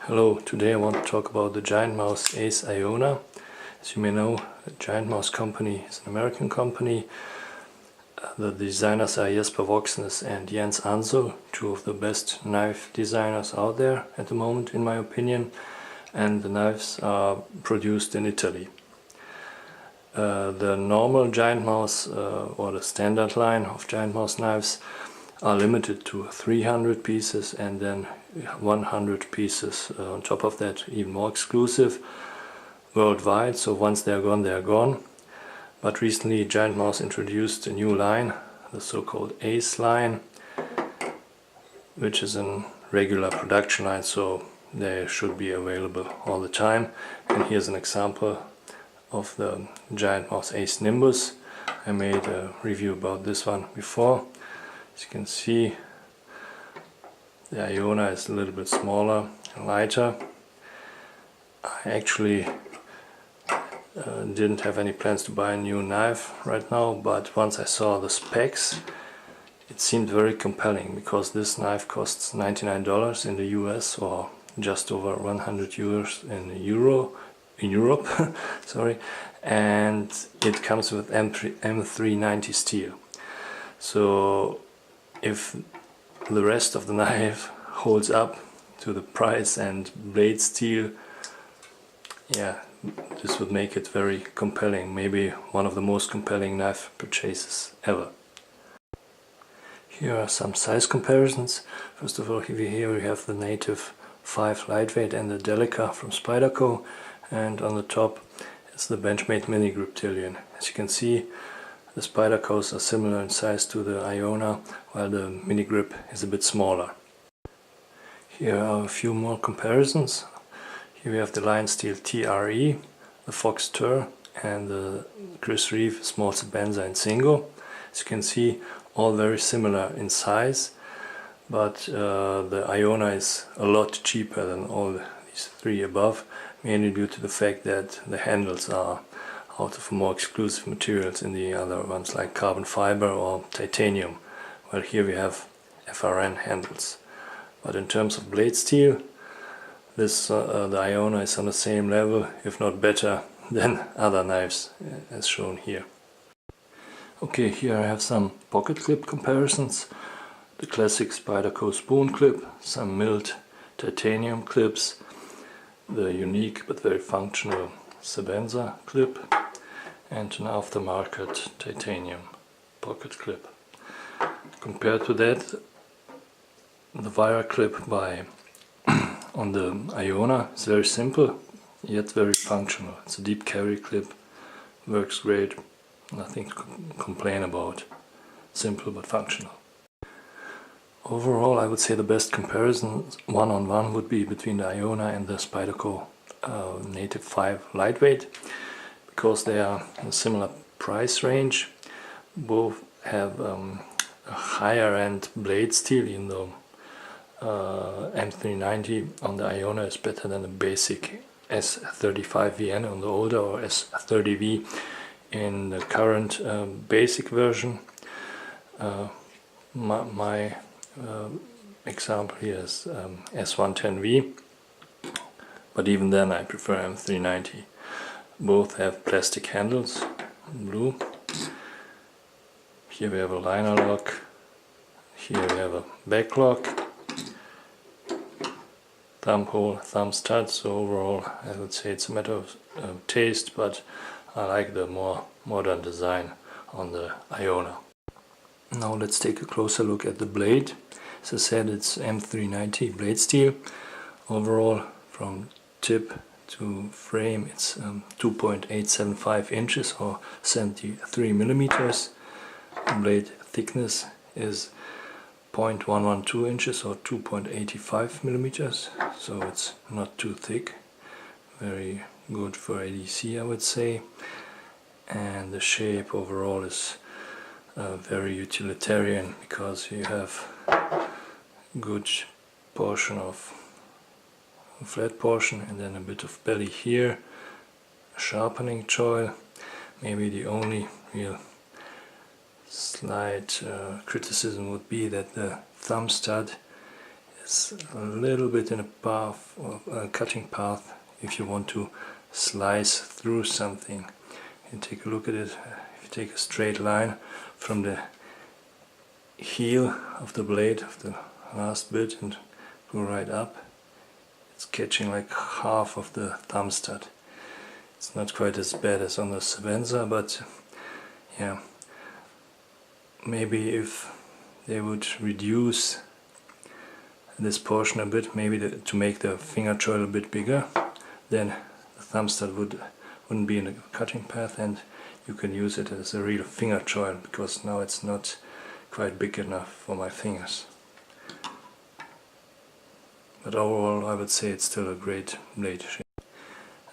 Hello, today I want to talk about the GiantMouse AISI Iona. As you may know, the GiantMouse company is an American company. The designers are Jesper Voxnes and Jens Ansel, two of the best knife designers out there at the moment in my opinion, and the knives are produced in Italy. The normal GiantMouse or the standard line of GiantMouse knives are limited to 300 pieces and then 100 pieces on top of that, even more exclusive worldwide. So once they are gone, they are gone. But recently GiantMouse introduced a new line, the so-called AISI line, which is a regular production line, so they should be available all the time. And here's an example of the GiantMouse AISI Nimbus. I made a review about this one before. As you can see, the Iona is a little bit smaller and lighter. I actually didn't have any plans to buy a new knife right now, but once I saw the specs, it seemed very compelling, because this knife costs $99 in the US, or just over 100 euros in Europe, sorry, and it comes with M390 steel. So if the rest of the knife holds up to the price and blade steel, yeah, this would make it very compelling, maybe one of the most compelling knife purchases ever. Here are some size comparisons. First of all, here we have the native 5 lightweight and the Delica from Spyderco, and on the top is the Benchmade Mini Griptilian. As you can see, the Spydercos are similar in size to the Iona, while the Mini Grip is a bit smaller. Here are a few more comparisons. Here we have the Lion Steel TRE, the Fox Tur, and the Chris Reeve Small Sebenza in Single. As you can see, all very similar in size, but the Iona is a lot cheaper than all these three above, mainly due to the fact that the handles are out of more exclusive materials in the other ones, like carbon fiber or titanium, while here we have FRN handles. But in terms of blade steel, the Iona is on the same level, if not better, than other knives, as shown here. Okay, here I have some pocket clip comparisons. The classic Spyderco spoon clip, some milled titanium clips, the unique but very functional Sebenza clip, and an aftermarket titanium pocket clip. Compared to that, the wire clip on the Iona is very simple, yet very functional. It's a deep carry clip, works great, nothing to complain about. Simple but functional. Overall, I would say the best comparison one-on-one would be between the Iona and the Spyderco Native 5 Lightweight, because they are in a similar price range. Both have a higher end blade steel, even though M390 on the Iona is better than the basic S35VN on the older, or S30V in the current basic version. My example here is S110V, but even then I prefer M390. Both have plastic handles, blue. Here we have a liner lock, here we have a back lock, thumb hole, thumb stud. So overall I would say it's a matter of taste, but I like the more modern design on the Iona. Now let's take a closer look at the blade. As I said, it's M390 blade steel. Overall, from tip to frame, it's 2.875 inches or 73 millimeters. The blade thickness is 0.112 inches or 2.85 millimeters, so it's not too thick. Very good for ADC, I would say. And the shape overall is very utilitarian, because you have good portion of flat portion and then a bit of belly here, a sharpening choil. Maybe the only real slight criticism would be that the thumb stud is is a little bit in a path, or a cutting path, if you want to slice through something. You take a look at it. If you take a straight line from the heel of the blade, of the last bit, and go right up, it's catching like half of the thumb stud. It's not quite as bad as on the Savenza, but yeah, maybe if they would reduce this portion a bit, maybe to make the finger choil a bit bigger, then the thumb stud wouldn't be in the cutting path, and you can use it as a real finger choil, because now it's not quite big enough for my fingers. But overall I would say it's still a great blade shape.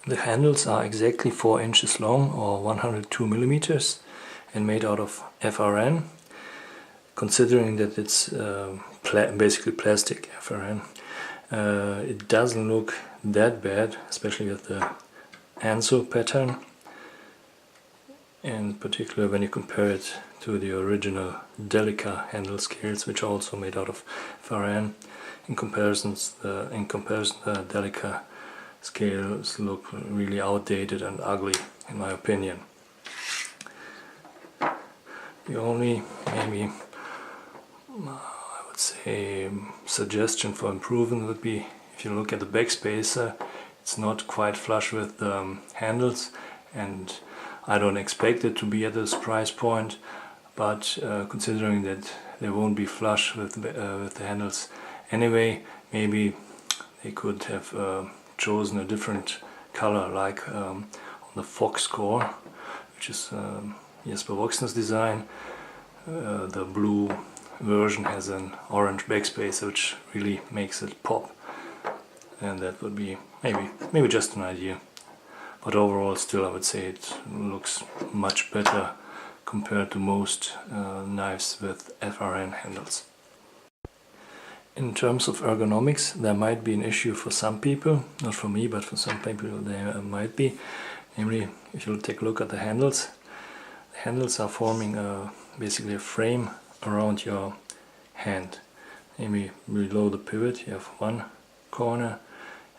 The handles are exactly 4 inches long, or 102 millimeters, and made out of FRN. Considering that it's basically plastic FRN, it doesn't look that bad, especially with the Anso pattern, and particularly when you compare it to the original Delica handle scales, which are also made out of FRN. In comparison, the Delica scales look really outdated and ugly, in my opinion. The only, maybe, I would say, suggestion for improvement would be, if you look at the backspacer, it's not quite flush with the handles, and I don't expect it to be at this price point, but considering that they won't be flush with the handles anyway, maybe they could have chosen a different color, like on the Fox core, which is Jesper Voxner's design. The blue version has an orange backspacer, which really makes it pop, and that would be maybe just an idea. But overall, still, I would say it looks much better compared to most knives with FRN handles. In terms of ergonomics, there might be an issue for some people, not for me, but for some people there might be. Namely, if you take a look at the handles are forming basically a frame around your hand. Maybe below the pivot you have one corner,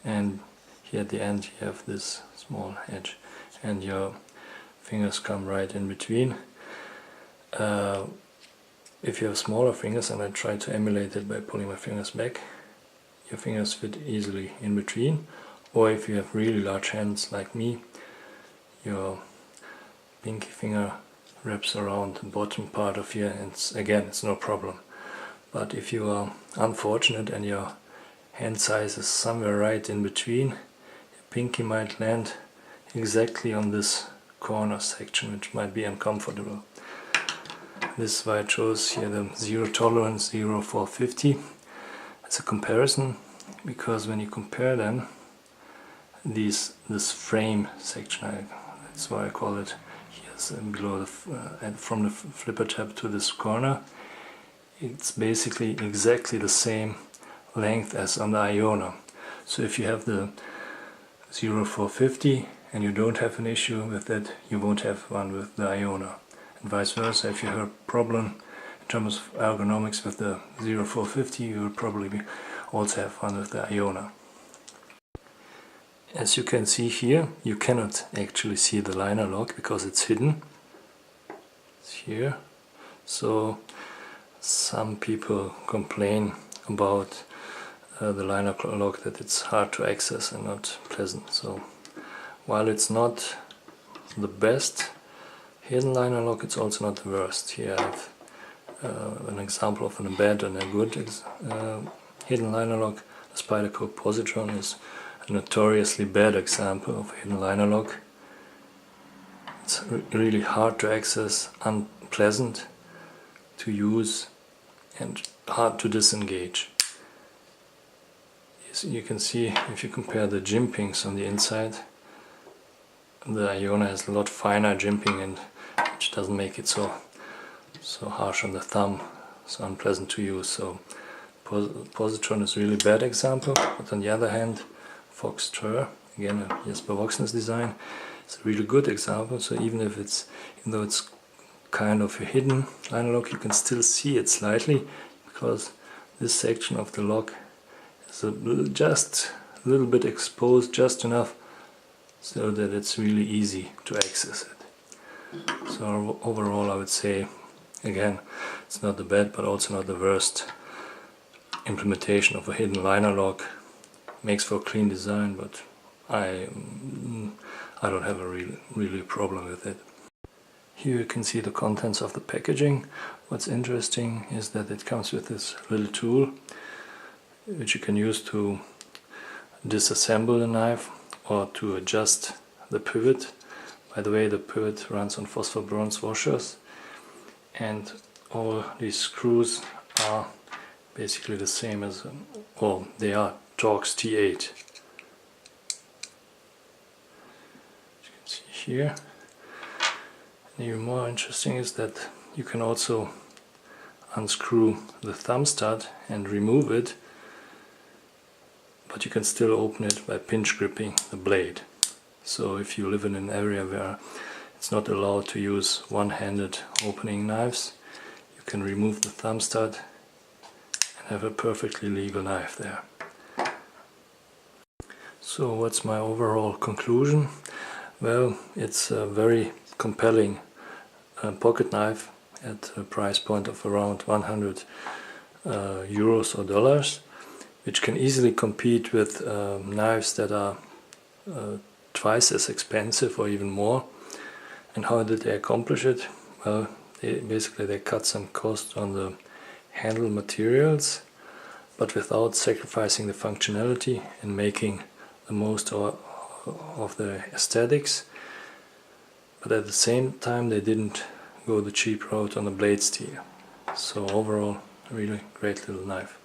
and here at the end you have this small edge, and your fingers come right in between. If you have smaller fingers, and I try to emulate it by pulling my fingers back, your fingers fit easily in between. Or if you have really large hands like me, your pinky finger wraps around the bottom part of here, and it's no problem. But if you are unfortunate and your hand size is somewhere right in between, your pinky might land exactly on this corner section, which might be uncomfortable. This is why I chose here the zero tolerance 0450 as a comparison, because when you compare them, this frame section, that's why I call it here, below the from the flipper tab to this corner, it's basically exactly the same length as on the Iona. So if you have the 0450 and you don't have an issue with that, you won't have one with the Iona. And vice versa, if you have a problem in terms of ergonomics with the 0450, you will probably also have one with the Iona. As you can see here, you cannot actually see the liner lock because it's hidden. It's here. So some people complain about the liner lock, that it's hard to access and not pleasant. So while it's not the best hidden liner lock, it's also not the worst. Here I have an example of a bad and a good hidden liner lock. The Spyderco Positron is a notoriously bad example of a hidden liner lock. It's really hard to access, unpleasant to use, and hard to disengage. You can see, if you compare the jimpings on the inside, the Iona has a lot finer jimping, and which doesn't make it so harsh on the thumb, so unpleasant to use. So Positron is really bad example, but on the other hand, Fox Ter, again a Jesper Voxner's design, is a really good example. So even though it's kind of a hidden liner lock, you can still see it slightly, because this section of the lock just a little bit exposed, just enough so that it's really easy to access it. So overall I would say, again, it's not the bad but also not the worst implementation of a hidden liner lock. Makes for a clean design, but I don't have a really problem with it. Here you can see the contents of the packaging. What's interesting is that it comes with this little tool which you can use to disassemble the knife or to adjust the pivot. By the way, the pivot runs on phosphor bronze washers, and all these screws are basically the same as, well, they are Torx T8. As you can see here. And even more interesting is that you can also unscrew the thumb stud and remove it, but you can still open it by pinch gripping the blade. So if you live in an area where it's not allowed to use one-handed opening knives, you can remove the thumb stud and have a perfectly legal knife there. So what's my overall conclusion? Well, it's a very compelling pocket knife at a price point of around 100 euros or dollars, which can easily compete with knives that are twice as expensive or even more. And how did they accomplish it? Well, they cut some cost on the handle materials, but without sacrificing the functionality and making the most of the aesthetics. But at the same time they didn't go the cheap route on the blade steel. So overall, a really great little knife.